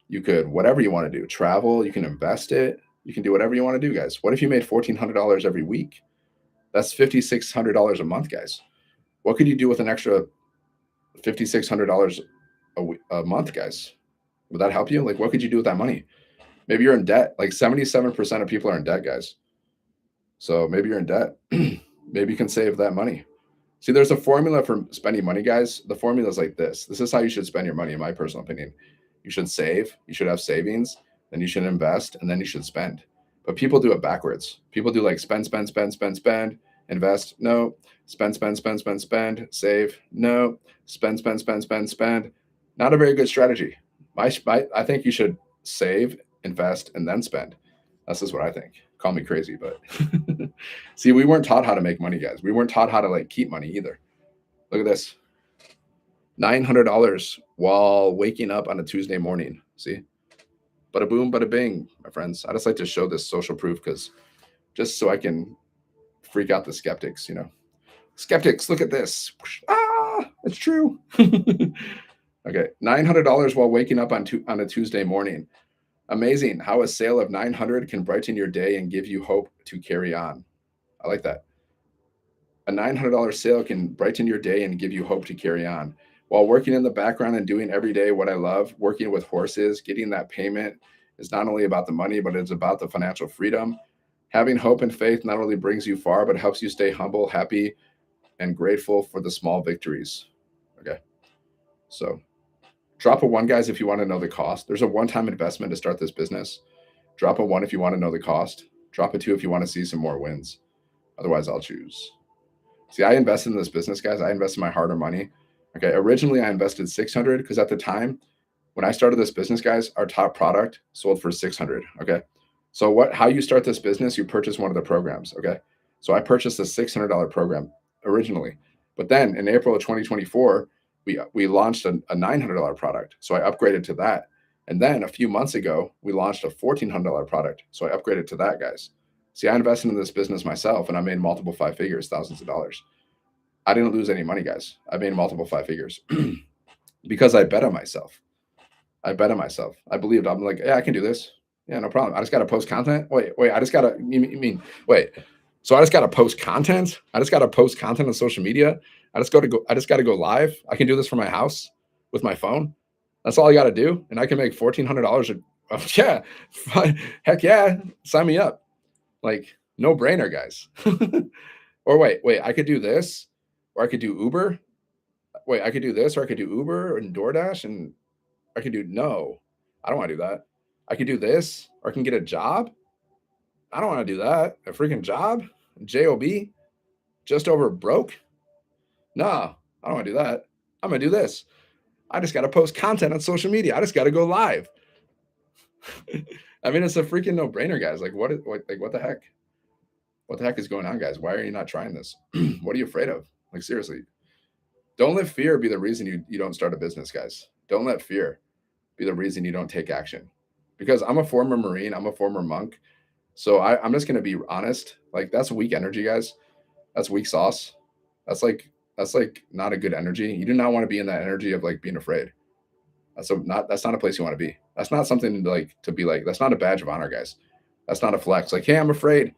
You could whatever you want to do. Travel. You can invest it. You can do whatever you want to do, guys. What if you made $1,400 every week? That's $5,600 a month, guys. What could you do with an extra $5,600 a month, guys? Would that help you? Like, what could you do with that money? Maybe you're in debt. Like 77% of people are in debt, guys. So maybe you're in debt. Maybe you can save that money. See, there's a formula for spending money, guys. The formula is like this. This is how you should spend your money, in my personal opinion. You should save, you should have savings, then you should invest, and then you should spend. But people do it backwards. People do like spend, spend, spend, spend, spend, invest, no, spend, spend, spend, spend, spend, save, no, spend, spend, spend, spend, spend. Not a very good strategy. I think you should save, invest, and then spend. That's just what I think. Call me crazy, but see, we weren't taught how to make money, guys. We weren't taught how to like keep money either. Look at this. $900 while waking up on a Tuesday morning. See? Bada boom, bada bing, my friends. I just like to show this social proof because just so I can freak out the skeptics, you know. Skeptics, look at this. Ah, it's true. Okay, $900 while waking up on a Tuesday morning. Amazing how a sale of 900 can brighten your day and give you hope to carry on. I like that. A $900 sale can brighten your day and give you hope to carry on. While working in the background and doing every day what I love, working with horses, getting that payment is not only about the money, but it's about the financial freedom. Having hope and faith not only brings you far, but helps you stay humble, happy, and grateful for the small victories. Okay. So drop a one, guys, if you want to know the cost. There's a one-time investment to start this business. Drop a one if you want to know the cost. Drop a two if you want to see some more wins. Otherwise, I'll choose. See, I invested in this business, guys. I invested my hard-earned money. Okay. Originally, I invested 600 because at the time when I started this business, guys, our top product sold for 600. Okay. So how you start this business, you purchase one of the programs. Okay. So I purchased a $600 program originally, but then in April of 2024, we launched a $900 product. So I upgraded to that. And then a few months ago, we launched a $1,400 product. So I upgraded to that, guys. See, I invested in this business myself and I made multiple five figures, thousands of dollars. I didn't lose any money, guys. I made multiple five figures because I bet on myself. I bet on myself. I believed. I'm like, yeah, I can do this. Yeah, no problem. I just got to post content. Wait. I just got to, you mean, wait. So I just got to post content. I just got to post content on social media. I just got to go live. I can do this from my house with my phone. That's all I got to do. And I can make $1,400. Yeah. Heck yeah. Sign me up. Like, no brainer, guys. Or wait, I could do this, or I could do Uber. Wait, I could do this, or I could do Uber and DoorDash, and I could do no. I don't want to do that. I could do this, or I can get a job. I don't want to do that. A freaking job, job, just over broke. No, I don't want to do that. I'm gonna do this. I just got to post content on social media. I just got to go live. I mean, it's a freaking no brainer, guys. Like, what the heck? What the heck is going on, guys? Why are you not trying this? What are you afraid of? Like, seriously, don't let fear be the reason you don't start a business, guys. Don't let fear be the reason you don't take action. Because I'm a former Marine, I'm a former monk. So I'm just gonna be honest. Like, that's weak energy, guys. That's weak sauce. That's like not a good energy. You do not want to be in that energy of like being afraid. That's not a place you want to be. That's not something to be like. That's not a badge of honor, guys. That's not a flex. Like, hey, I'm afraid.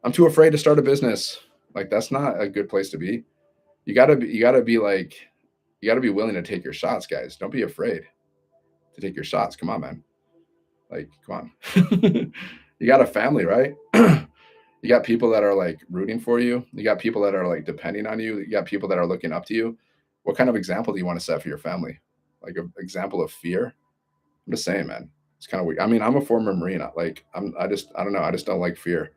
I'm too afraid to start a business. Like, that's not a good place to be. You gotta be willing to take your shots, guys. Don't be afraid to take your shots. Come on, man. Like, come on. You got a family, right? You got people that are like rooting for you. You got people that are like depending on you. You got people that are looking up to you. What kind of example do you want to set for your family? Like an example of fear? I'm just saying, man. It's kind of weird. I mean, I'm a former Marine. I don't know. I just don't like fear.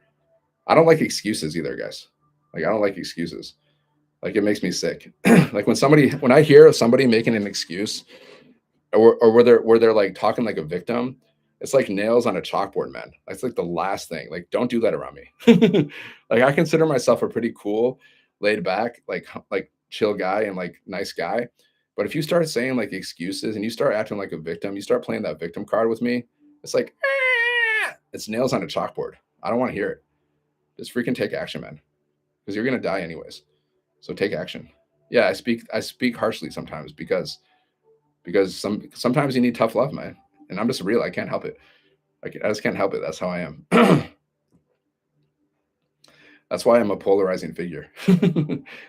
I don't like excuses either, guys. Like, I don't like excuses. Like, it makes me sick. Like when I hear somebody making an excuse, or where they're like talking like a victim, it's like nails on a chalkboard, man. That's like the last thing. Like, don't do that around me. Like, I consider myself a pretty cool, laid back, like chill guy and like nice guy. But if you start saying like excuses and you start acting like a victim, you start playing that victim card with me, it's like it's nails on a chalkboard. I don't want to hear it. Just freaking take action, man. Because you're gonna die anyways. So take action. Yeah, I speak harshly sometimes because sometimes you need tough love, man. And I'm just real. I can't help it. I just can't help it. That's how I am. That's why I'm a polarizing figure.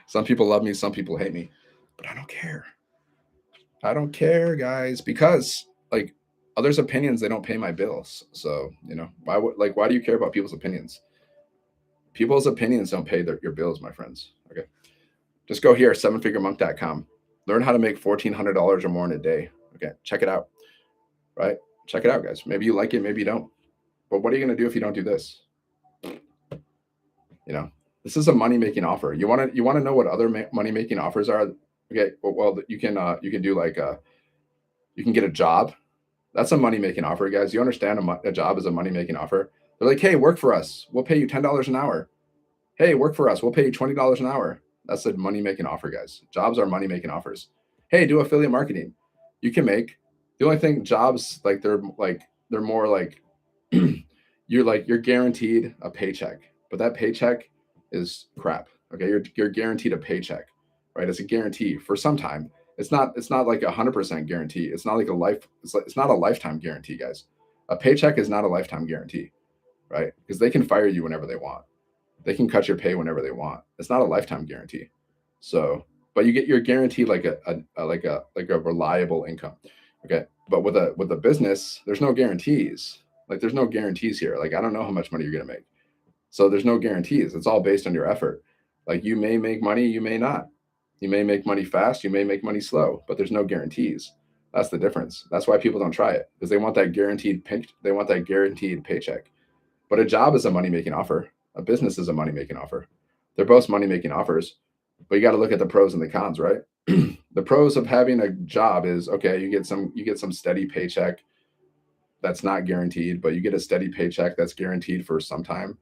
Some people love me, some people hate me, but I don't care. I don't care, guys, because like others' opinions, they don't pay my bills. So why do you care about people's opinions? People's opinions don't pay your bills, my friends. Okay. Just go here, sevenfiguremonk.com. Learn how to make $1,400 or more in a day. Okay. Check it out. Right. Check it out, guys. Maybe you like it, maybe you don't. But what are you going to do if you don't do this? You know, this is a money making offer. You want to know what other money making offers are? Okay. Well, you can do like you can get a job. That's a money making offer, guys. You understand a job is a money making offer. They're like, hey, work for us. We'll pay you $10 an hour. Hey, work for us. We'll pay you $20 an hour. That's a money making offer, guys. Jobs are money making offers. Hey, do affiliate marketing. You can make the only thing jobs they're more like you're guaranteed a paycheck, but that paycheck is crap. Okay, you're guaranteed a paycheck, right? It's a guarantee for some time. It's not like 100% guarantee. It's not like a life. It's not a lifetime guarantee, guys. A paycheck is not a lifetime guarantee, right? Because they can fire you whenever they want. They can cut your pay whenever they want. It's not a lifetime guarantee. So, but you're guaranteed like a reliable income. Okay. But with a business, there's no guarantees. Like there's no guarantees here. Like I don't know how much money you're gonna make. So there's no guarantees. It's all based on your effort. Like you may make money, you may not. You may make money fast, you may make money slow, but there's no guarantees. That's the difference. That's why people don't try it because they want that guaranteed paycheck. But a job is a money making offer. A business is a money making offer. They're both money making offers, but you got to look at the pros and the cons, right? The pros of having a job is okay, you get some steady paycheck that's not guaranteed, but you get a steady paycheck that's guaranteed for some time,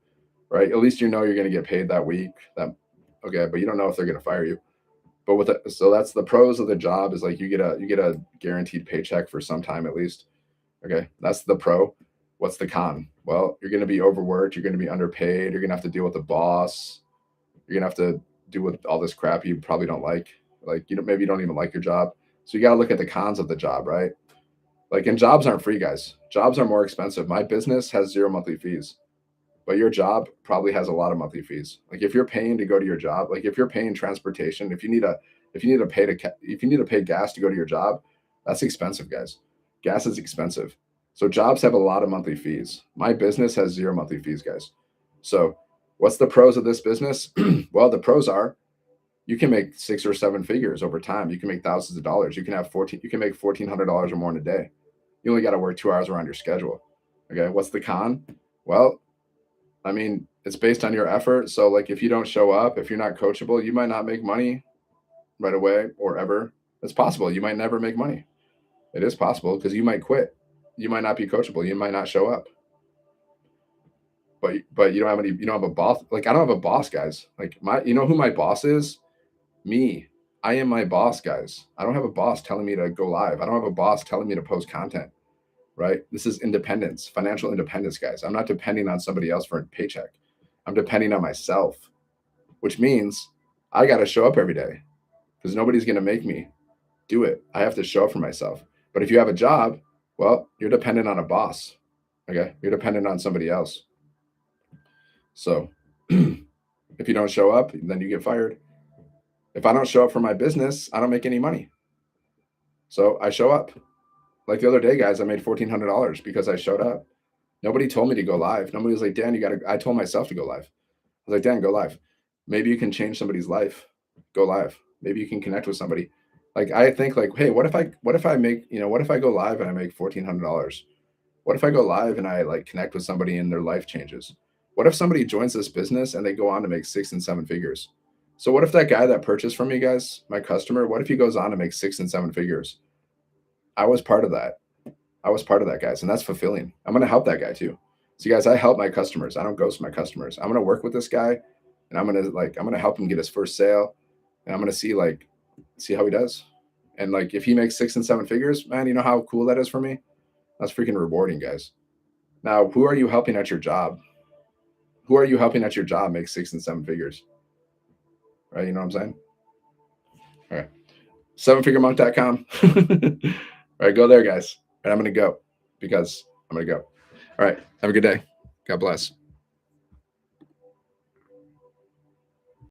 right? At least you know you're going to get paid that week. That okay, but you don't know if they're going to fire you. But so that's the pros of the job is like you get a guaranteed paycheck for some time at least. Okay, that's the pro. What's the con? Well, you're going to be overworked. You're going to be underpaid. You're going to have to deal with the boss. You're going to have to do with all this crap you probably don't like. Like maybe you don't even like your job. So you got to look at the cons of the job, right? Like, and jobs aren't free, guys. Jobs are more expensive. My business has 0 monthly fees, but your job probably has a lot of monthly fees. Like if you're paying to go to your job, like if you're paying transportation, if you need to pay gas to go to your job, that's expensive, guys. Gas is expensive. So jobs have a lot of monthly fees. My business has 0 monthly fees, guys. So what's the pros of this business? Well, the pros are you can make 6 or 7 figures over time. You can make thousands of dollars. You can make $1,400 or more in a day. You only got to work 2 hours around your schedule. Okay. What's the con? Well, I mean, it's based on your effort. So like if you don't show up, if you're not coachable, you might not make money right away or ever. It's possible. You might never make money. It is possible because you might quit. You might not be coachable. You might not show up. But you don't have a boss. Like I don't have a boss, guys. Like you know who my boss is? Me. I am my boss, guys. I don't have a boss telling me to go live. I don't have a boss telling me to post content, right? This is independence, financial independence, guys. I'm not depending on somebody else for a paycheck. I'm depending on myself, which means I got to show up every day because nobody's going to make me do it. I have to show up for myself. But if you have a job, well, you're dependent on a boss. Okay. You're dependent on somebody else. So if you don't show up, then you get fired. If I don't show up for my business, I don't make any money. So I show up. Like the other day, guys, I made $1,400 because I showed up. Nobody told me to go live. Nobody was like, Dan, I told myself to go live. I was like, Dan, go live. Maybe you can change somebody's life. Go live. Maybe you can connect with somebody. Like I think like, hey, what if I make, what if I go live and I make $1,400? What if I go live and I like connect with somebody and their life changes? What if somebody joins this business and they go on to make 6 and 7 figures? So what if that guy that purchased from me, guys, my customer, what if he goes on to make 6 and 7 figures? I was part of that. Guys, and that's fulfilling. I'm going to help that guy too. So guys, I help my customers. I don't ghost my customers. I'm going to work with this guy and I'm going to help him get his first sale and I'm going to see how he does. And like, if he makes 6 and 7 figures, man, you know how cool that is for me? That's freaking rewarding, guys. Now, who are you helping at your job? Who are you helping at your job make 6 and 7 figures? Right? You know what I'm saying? All right. Sevenfiguremonk.com. All right, go there, guys. And I'm going to go because I'm going to go. All right. Have a good day. God bless.